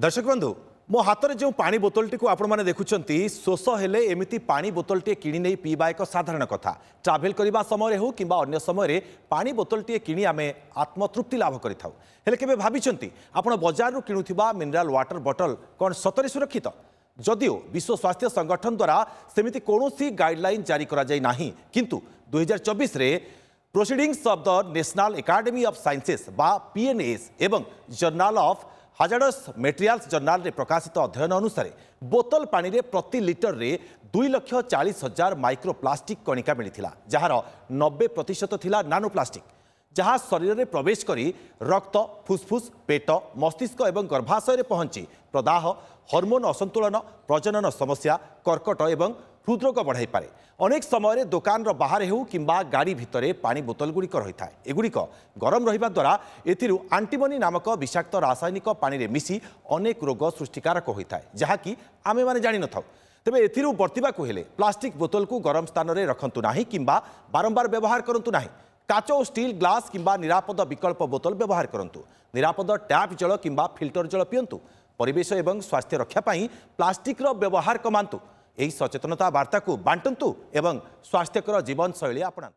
दर्शक बंधु मो हाथ में जो पानी बोतलटी को आपण मैंने देखुंट शोष हेले एमती पानी बोतलटे कि नहीं पीवा एक साधारण कथा ट्राभेल करने समय हो कि अन्य समय पानी बोतलटे कि आम आत्मतृप्ति लाभ करें भाई आपण बजार किणुवा मिनराल वाटर बॉटल कौन सतरे सुरक्षित जदिओ विश्व स्वास्थ्य संगठन द्वारा सेमिति कौनसी गाइडलाइन जारी करा जाय नाही किंतु 2024 रे proceedings of the national academy of sciences बा पीएनएस एवं journal of hazardous materials journal रे प्रकाशित अध्ययन अनुसार बोतल पानी रे प्रति लिटर रे 2,40,000 माइक्रोप्लास्टिक कणिका मिलिथिला जहार 90% थिला नानो प्लास्टिक जहाँ शरीर में प्रवेश करी रक्त फुसफुस पेट मस्तिष्क एवं गर्भाशय में पहुंची प्रदाह हॉर्मोन असंतुलन प्रजनन समस्या कर्कट एवं हृदरोग बढ़ाई पारे अनेक समय दुकान बाहर हो कि गाड़ी भितर पानी बोतल गुड़िक रही है एगुड़िक गरम रहा द्वारा एथिरु आंटीमनी नामक विषाक्त रासायनिक पानी में मिसी अनेक रोग सृष्टिकारक होता है जहाँकि आमे माने जानि नथाउ तेबे एथिरु बर्तिबाकु हेले प्लास्टिक बोतल को गरम स्थान में रखंतु नाही किंबा बारंबार व्यवहार करंतु नाही काच और स्टील ग्लास किंबा निरापद विकल्प बोतल व्यवहार करंतु निरापद टैप जल किंबा फिल्टर जल पियंतु परिवेश एवं स्वास्थ्य रक्षा पाई प्लास्टिक रो व्यवहार कमांतु एही सचेतनता वार्ता को बांटंतु एवं स्वास्थ्यकर जीवन शैली अपनांतु।